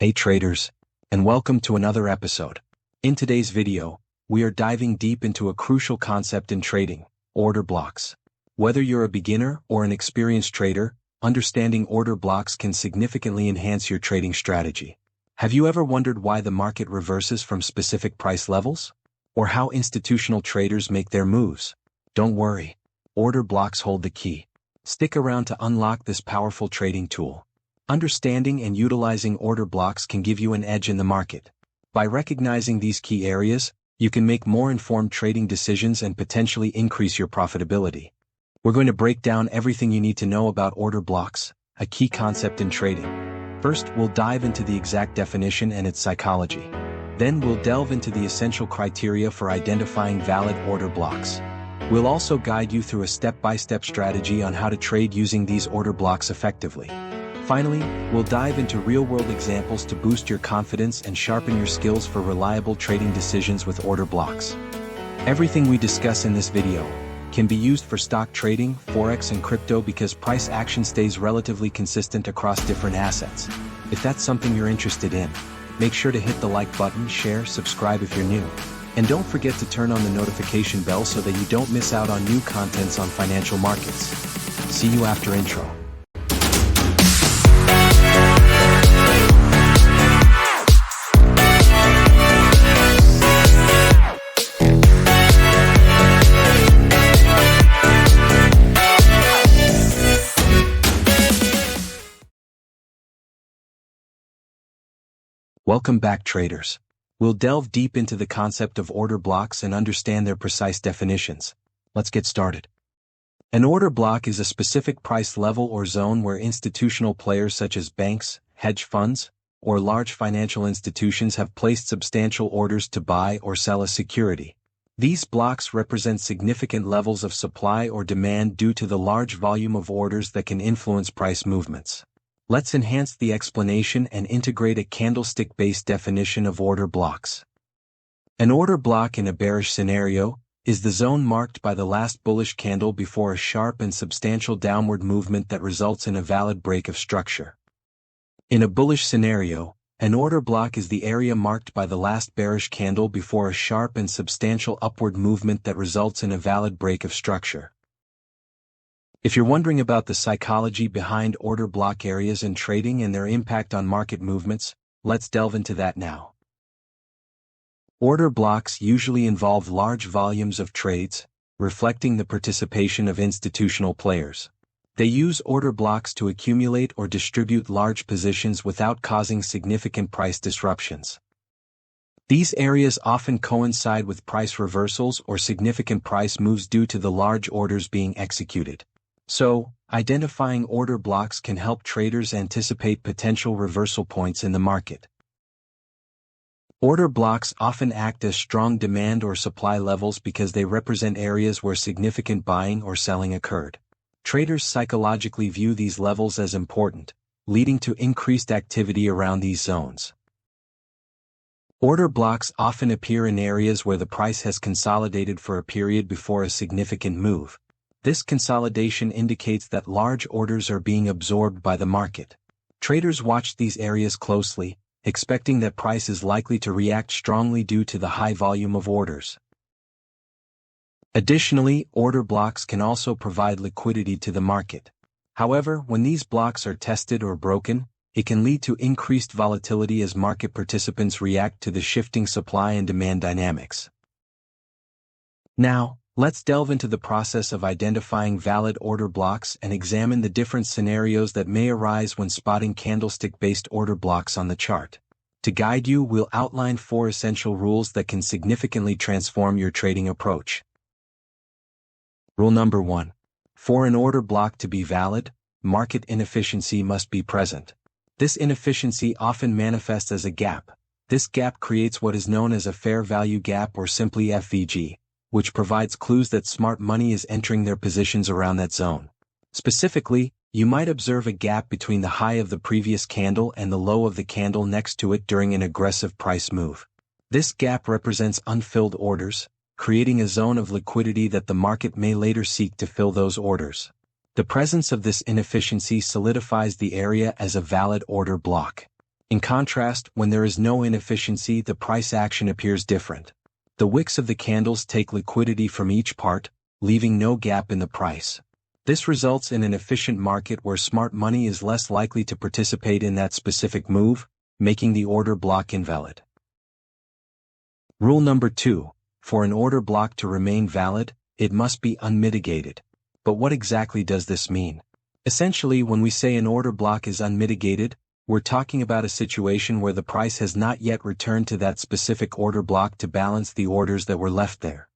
Hey traders, and welcome to another episode. In today's video, we are diving deep into a crucial concept in trading, order blocks. Whether you're a beginner or an experienced trader, understanding order blocks can significantly enhance your trading strategy. Have you ever wondered why the market reverses from specific price levels? Or how institutional traders make their moves? Don't worry, order blocks hold the key. Stick around to unlock this powerful trading tool. Understanding and utilizing order blocks can give you an edge in the market. By recognizing these key areas, you can make more informed trading decisions and potentially increase your profitability. We're going to break down everything you need to know about order blocks, a key concept in trading. First, we'll dive into the exact definition and its psychology. Then we'll delve into the essential criteria for identifying valid order blocks. We'll also guide you through a step-by-step strategy on how to trade using these order blocks effectively. Finally, we'll dive into real-world examples to boost your confidence and sharpen your skills for reliable trading decisions with order blocks. Everything we discuss in this video can be used for stock trading, forex and crypto because price action stays relatively consistent across different assets. If that's something you're interested in, make sure to hit the like button, share, subscribe if you're new. And don't forget to turn on the notification bell so that you don't miss out on new contents on financial markets. See you after intro. Welcome back, traders. We'll delve deep into the concept of order blocks and understand their precise definitions. Let's get started. An order block is a specific price level or zone where institutional players such as banks, hedge funds, or large financial institutions have placed substantial orders to buy or sell a security. These blocks represent significant levels of supply or demand due to the large volume of orders that can influence price movements. Let's enhance the explanation and integrate a candlestick-based definition of order blocks. An order block in a bearish scenario is the zone marked by the last bullish candle before a sharp and substantial downward movement that results in a valid break of structure. In a bullish scenario, an order block is the area marked by the last bearish candle before a sharp and substantial upward movement that results in a valid break of structure. If you're wondering about the psychology behind order block areas in trading and their impact on market movements, let's delve into that now. Order blocks usually involve large volumes of trades, reflecting the participation of institutional players. They use order blocks to accumulate or distribute large positions without causing significant price disruptions. These areas often coincide with price reversals or significant price moves due to the large orders being executed. So, identifying order blocks can help traders anticipate potential reversal points in the market. Order blocks often act as strong demand or supply levels because they represent areas where significant buying or selling occurred. Traders psychologically view these levels as important, leading to increased activity around these zones. Order blocks often appear in areas where the price has consolidated for a period before a significant move. This consolidation indicates that large orders are being absorbed by the market. Traders watch these areas closely, expecting that price is likely to react strongly due to the high volume of orders. Additionally, order blocks can also provide liquidity to the market. However, when these blocks are tested or broken, it can lead to increased volatility as market participants react to the shifting supply and demand dynamics. Now, let's delve into the process of identifying valid order blocks and examine the different scenarios that may arise when spotting candlestick-based order blocks on the chart. To guide you, we'll outline 4 essential rules that can significantly transform your trading approach. Rule number 1. For an order block to be valid, market inefficiency must be present. This inefficiency often manifests as a gap. This gap creates what is known as a fair value gap or simply FVG, which provides clues that smart money is entering their positions around that zone. Specifically, you might observe a gap between the high of the previous candle and the low of the candle next to it during an aggressive price move. This gap represents unfilled orders, creating a zone of liquidity that the market may later seek to fill those orders. The presence of this inefficiency solidifies the area as a valid order block. In contrast, when there is no inefficiency, the price action appears different. The wicks of the candles take liquidity from each part, leaving no gap in the price. This results in an efficient market where smart money is less likely to participate in that specific move, making the order block invalid. Rule number 2. For an order block to remain valid, it must be unmitigated. But what exactly does this mean? Essentially, when we say an order block is unmitigated, we're talking about a situation where the price has not yet returned to that specific order block to balance the orders that were left there.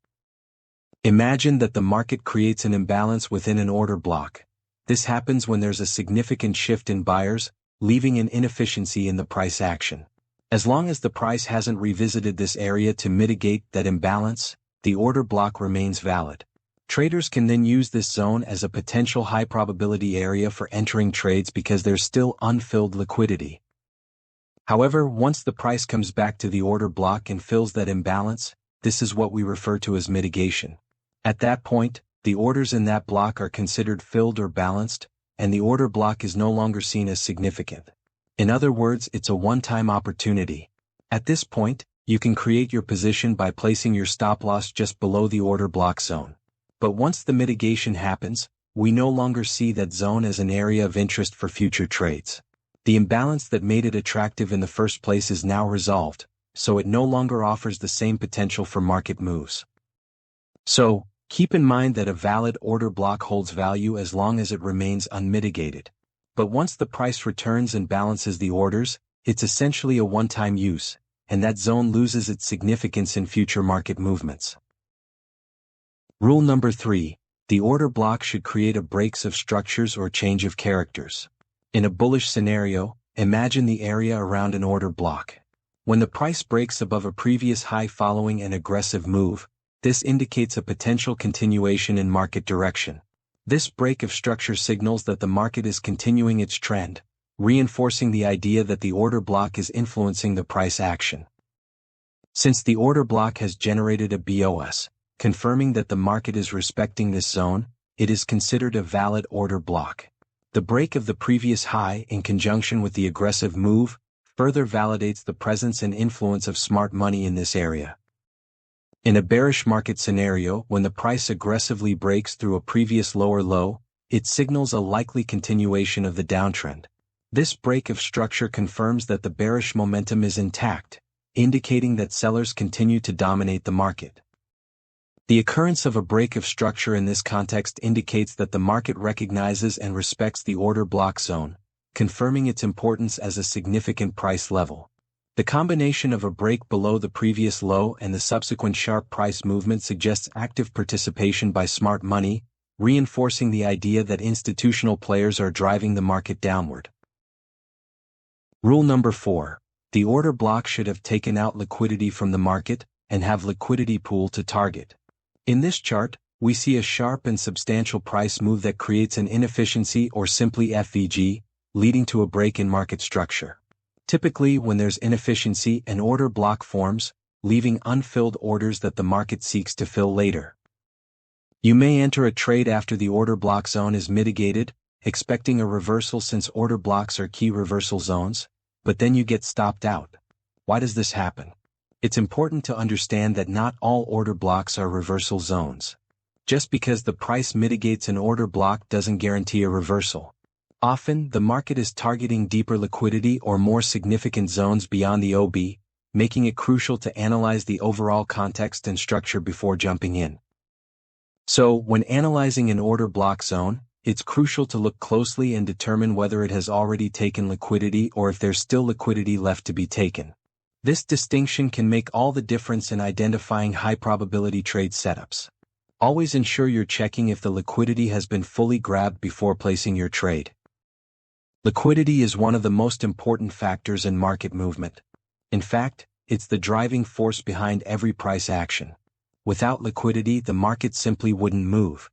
Imagine that the market creates an imbalance within an order block. This happens when there's a significant shift in buyers, leaving an inefficiency in the price action. As long as the price hasn't revisited this area to mitigate that imbalance, the order block remains valid. Traders can then use this zone as a potential high probability area for entering trades because there's still unfilled liquidity. However, once the price comes back to the order block and fills that imbalance, this is what we refer to as mitigation. At that point, the orders in that block are considered filled or balanced, and the order block is no longer seen as significant. In other words, it's a one-time opportunity. At this point, you can create your position by placing your stop loss just below the order block zone. But once the mitigation happens, we no longer see that zone as an area of interest for future trades. The imbalance that made it attractive in the first place is now resolved, so it no longer offers the same potential for market moves. So, keep in mind that a valid order block holds value as long as it remains unmitigated. But once the price returns and balances the orders, it's essentially a one-time use, and that zone loses its significance in future market movements. Rule number 3. The order block should create a breaks of structures or change of characters. In a bullish scenario, imagine the area around an order block. When the price breaks above a previous high following an aggressive move, this indicates a potential continuation in market direction. This break of structure signals that the market is continuing its trend, reinforcing the idea that the order block is influencing the price action. Since the order block has generated a BOS, confirming that the market is respecting this zone, it is considered a valid order block. The break of the previous high in conjunction with the aggressive move further validates the presence and influence of smart money in this area. In a bearish market scenario, when the price aggressively breaks through a previous lower low, it signals a likely continuation of the downtrend. This break of structure confirms that the bearish momentum is intact, indicating that sellers continue to dominate the market. The occurrence of a break of structure in this context indicates that the market recognizes and respects the order block zone, confirming its importance as a significant price level. The combination of a break below the previous low and the subsequent sharp price movement suggests active participation by smart money, reinforcing the idea that institutional players are driving the market downward. Rule number 4. The order block should have taken out liquidity from the market and have liquidity pool to target. In this chart, we see a sharp and substantial price move that creates an inefficiency or simply FVG, leading to a break in market structure. Typically, when there's inefficiency, an order block forms, leaving unfilled orders that the market seeks to fill later. You may enter a trade after the order block zone is mitigated, expecting a reversal since order blocks are key reversal zones, but then you get stopped out. Why does this happen? It's important to understand that not all order blocks are reversal zones. Just because the price mitigates an order block doesn't guarantee a reversal. Often, the market is targeting deeper liquidity or more significant zones beyond the OB, making it crucial to analyze the overall context and structure before jumping in. So, when analyzing an order block zone, it's crucial to look closely and determine whether it has already taken liquidity or if there's still liquidity left to be taken. This distinction can make all the difference in identifying high-probability trade setups. Always ensure you're checking if the liquidity has been fully grabbed before placing your trade. Liquidity is one of the most important factors in market movement. In fact, it's the driving force behind every price action. Without liquidity, the market simply wouldn't move.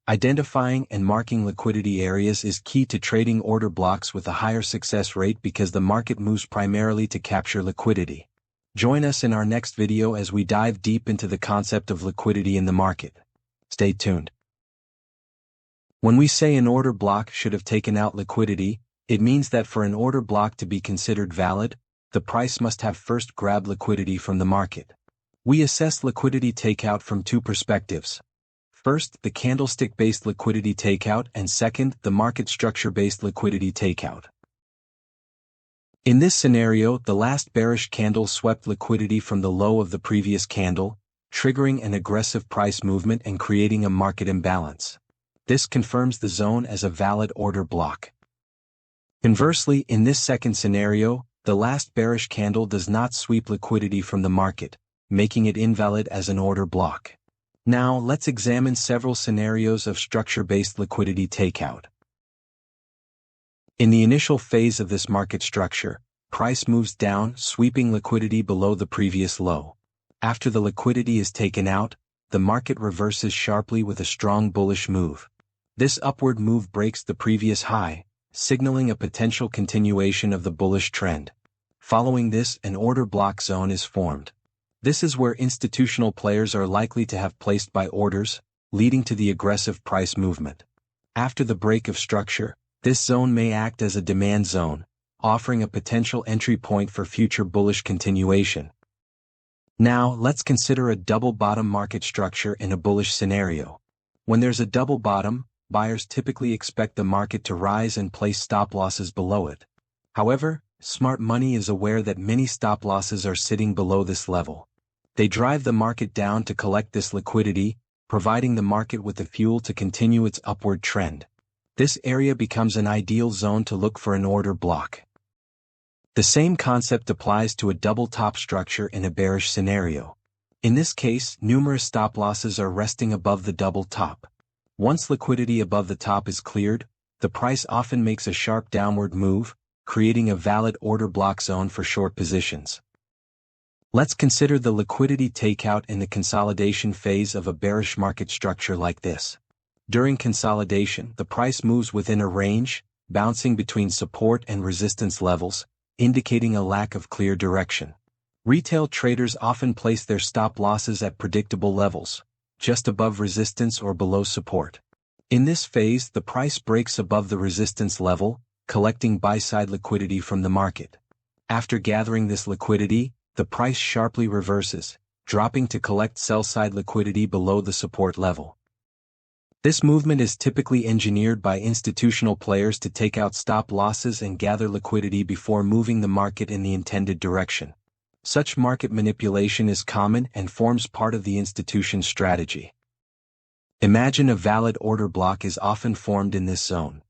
Identifying and marking liquidity areas is key to trading order blocks with a higher success rate because the market moves primarily to capture liquidity. Join us in our next video as we dive deep into the concept of liquidity in the market. Stay tuned. When we say an order block should have taken out liquidity, It means that for an order block to be considered valid, the price must have first grabbed liquidity from the market. We assess liquidity takeout from two perspectives. First, the candlestick-based liquidity takeout, and second, the market structure-based liquidity takeout. In this scenario, the last bearish candle swept liquidity from the low of the previous candle, triggering an aggressive price movement and creating a market imbalance. This confirms the zone as a valid order block. Conversely, in this second scenario, the last bearish candle does not sweep liquidity from the market, making it invalid as an order block. Now, let's examine several scenarios of structure-based liquidity takeout. In the initial phase of this market structure, price moves down, sweeping liquidity below the previous low. After the liquidity is taken out, the market reverses sharply with a strong bullish move. This upward move breaks the previous high, signaling a potential continuation of the bullish trend. Following this, an order block zone is formed. This is where institutional players are likely to have placed buy orders, leading to the aggressive price movement. After the break of structure, this zone may act as a demand zone, offering a potential entry point for future bullish continuation. Now, let's consider a double bottom market structure in a bullish scenario. When there's a double bottom, buyers typically expect the market to rise and place stop losses below it. However, smart money is aware that many stop losses are sitting below this level. They drive the market down to collect this liquidity, providing the market with the fuel to continue its upward trend. This area becomes an ideal zone to look for an order block. The same concept applies to a double top structure in a bearish scenario. In this case, numerous stop losses are resting above the double top. Once liquidity above the top is cleared, the price often makes a sharp downward move, creating a valid order block zone for short positions. Let's consider the liquidity takeout in the consolidation phase of a bearish market structure like this. During consolidation, the price moves within a range, bouncing between support and resistance levels, indicating a lack of clear direction. Retail traders often place their stop losses at predictable levels, just above resistance or below support. In this phase, the price breaks above the resistance level, collecting buy-side liquidity from the market. After gathering this liquidity, the price sharply reverses, dropping to collect sell-side liquidity below the support level. This movement is typically engineered by institutional players to take out stop losses and gather liquidity before moving the market in the intended direction. Such market manipulation is common and forms part of the institution's strategy. Imagine a valid order block is often formed in this zone.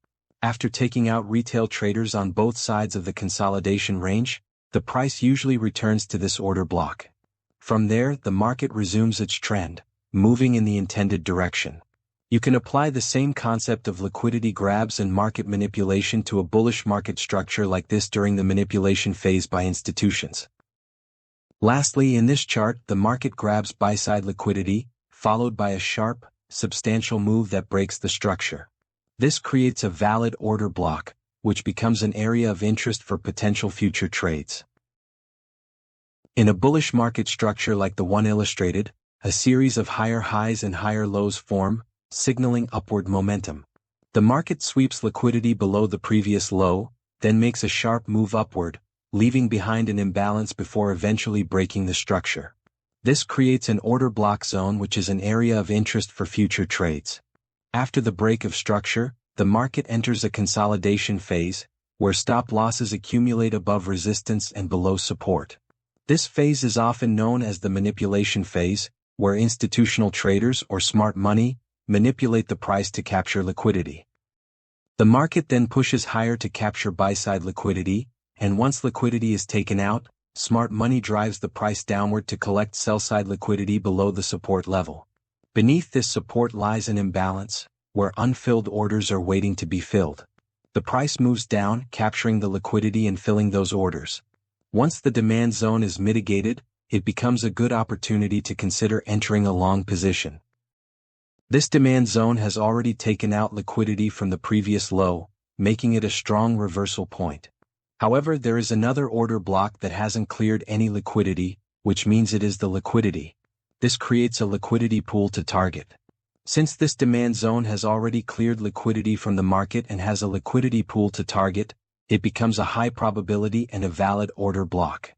After taking out retail traders on both sides of the consolidation range, the price usually returns to this order block. From there, the market resumes its trend, moving in the intended direction. You can apply the same concept of liquidity grabs and market manipulation to a bullish market structure like this during the manipulation phase by institutions. Lastly, in this chart, the market grabs buy-side liquidity, followed by a sharp, substantial move that breaks the structure. This creates a valid order block, which becomes an area of interest for potential future trades. In a bullish market structure like the one illustrated, a series of higher highs and higher lows form, signaling upward momentum. The market sweeps liquidity below the previous low, then makes a sharp move upward, leaving behind an imbalance before eventually breaking the structure. This creates an order block zone, which is an area of interest for future trades. After the break of structure, the market enters a consolidation phase, where stop losses accumulate above resistance and below support. This phase is often known as the manipulation phase, where institutional traders or smart money manipulate the price to capture liquidity. The market then pushes higher to capture buy-side liquidity, and once liquidity is taken out, smart money drives the price downward to collect sell-side liquidity below the support level. Beneath this support lies an imbalance, where unfilled orders are waiting to be filled. The price moves down, capturing the liquidity and filling those orders. Once the demand zone is mitigated, it becomes a good opportunity to consider entering a long position. This demand zone has already taken out liquidity from the previous low, making it a strong reversal point. However, there is another order block that hasn't cleared any liquidity, which means it is the liquidity. This creates a liquidity pool to target. Since this demand zone has already cleared liquidity from the market and has a liquidity pool to target, it becomes a high probability and a valid order block.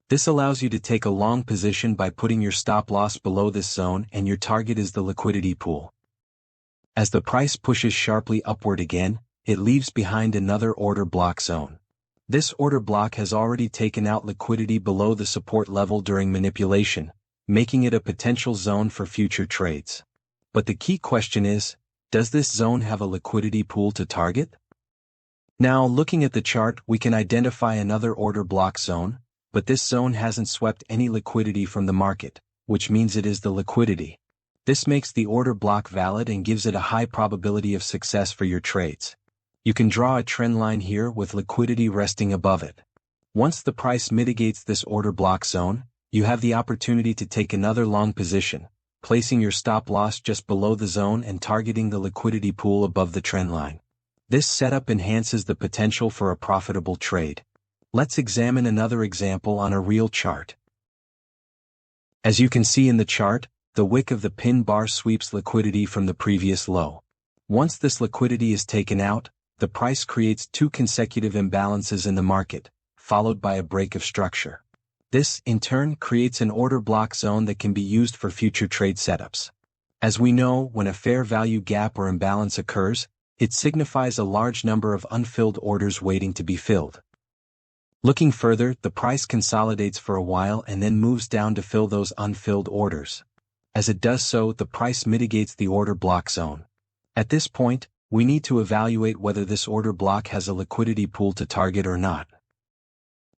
This allows you to take a long position by putting your stop loss below this zone, and your target is the liquidity pool. As the price pushes sharply upward again, it leaves behind another order block zone. This order block has already taken out liquidity below the support level during manipulation, making it a potential zone for future trades. But the key question is, does this zone have a liquidity pool to target? Now, looking at the chart, we can identify another order block zone, but this zone hasn't swept any liquidity from the market, which means it is the liquidity. This makes the order block valid and gives it a high probability of success for your trades. You can draw a trend line here with liquidity resting above it. Once the price mitigates this order block zone, you have the opportunity to take another long position, placing your stop loss just below the zone and targeting the liquidity pool above the trend line. This setup enhances the potential for a profitable trade. Let's examine another example on a real chart. As you can see in the chart, the wick of the pin bar sweeps liquidity from the previous low. Once this liquidity is taken out, the price creates two consecutive imbalances in the market, followed by a break of structure. This, in turn, creates an order block zone that can be used for future trade setups. As we know, when a fair value gap or imbalance occurs, it signifies a large number of unfilled orders waiting to be filled. Looking further, the price consolidates for a while and then moves down to fill those unfilled orders. As it does so, the price mitigates the order block zone. At this point, we need to evaluate whether this order block has a liquidity pool to target or not.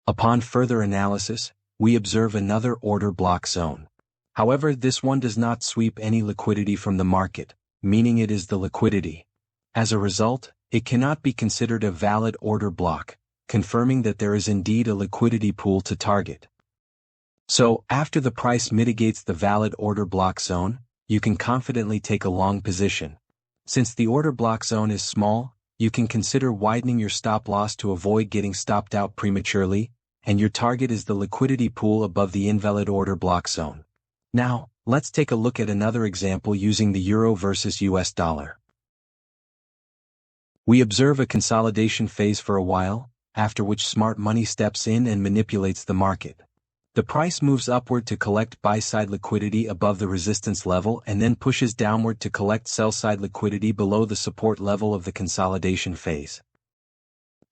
Upon further analysis, we observe another order block zone. However, this one does not sweep any liquidity from the market, meaning it is the liquidity. As a result, it cannot be considered a valid order block, confirming that there is indeed a liquidity pool to target. So, after the price mitigates the valid order block zone, you can confidently take a long position. Since the order block zone is small, you can consider widening your stop loss to avoid getting stopped out prematurely, and your target is the liquidity pool above the invalid order block zone. Now, let's take a look at another example using the euro versus US dollar. We observe a consolidation phase for a while, after which smart money steps in and manipulates the market. The price moves upward to collect buy-side liquidity above the resistance level and then pushes downward to collect sell-side liquidity below the support level of the consolidation phase.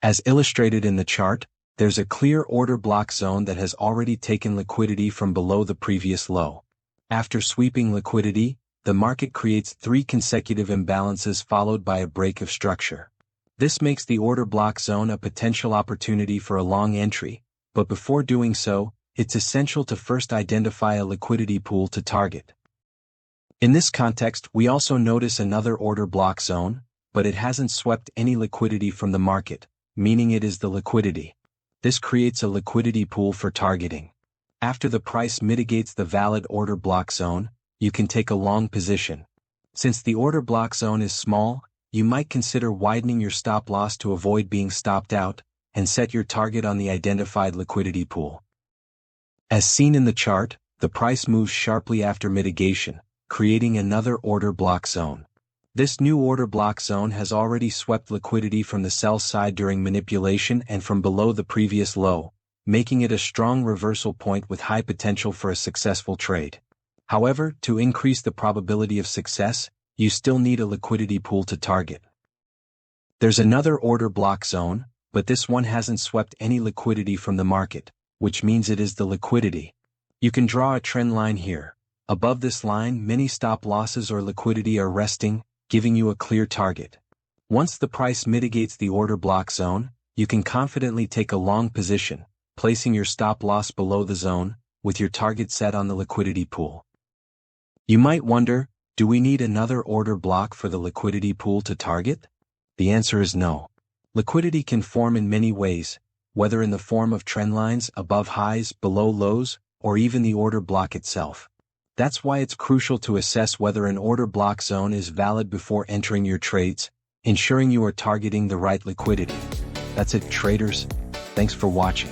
As illustrated in the chart, there's a clear order block zone that has already taken liquidity from below the previous low. After sweeping liquidity, the market creates three consecutive imbalances followed by a break of structure. This makes the order block zone a potential opportunity for a long entry, but before doing so, it's essential to first identify a liquidity pool to target. In this context, we also notice another order block zone, but it hasn't swept any liquidity from the market, meaning it is the liquidity. This creates a liquidity pool for targeting. After the price mitigates the valid order block zone, you can take a long position. Since the order block zone is small, you might consider widening your stop loss to avoid being stopped out, and set your target on the identified liquidity pool. As seen in the chart, the price moves sharply after mitigation, creating another order block zone. This new order block zone has already swept liquidity from the sell side during manipulation and from below the previous low, making it a strong reversal point with high potential for a successful trade. However, to increase the probability of success, you still need a liquidity pool to target. There's another order block zone, but this one hasn't swept any liquidity from the market, which means it is the liquidity. You can draw a trend line here. Above this line, many stop losses or liquidity are resting, giving you a clear target. Once the price mitigates the order block zone, you can confidently take a long position, placing your stop loss below the zone, with your target set on the liquidity pool. You might wonder, do we need another order block for the liquidity pool to target? The answer is no. Liquidity can form in many ways, whether in the form of trend lines, above highs, below lows, or even the order block itself. That's why it's crucial to assess whether an order block zone is valid before entering your trades, ensuring you are targeting the right liquidity. That's it, traders. Thanks for watching.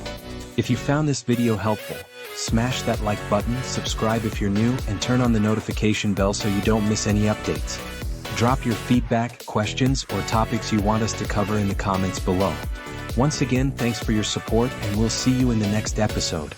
If you found this video helpful, smash that like button, subscribe if you're new, and turn on the notification bell so you don't miss any updates. Drop your feedback, questions, or topics you want us to cover in the comments below. Once again, thanks for your support and we'll see you in the next episode.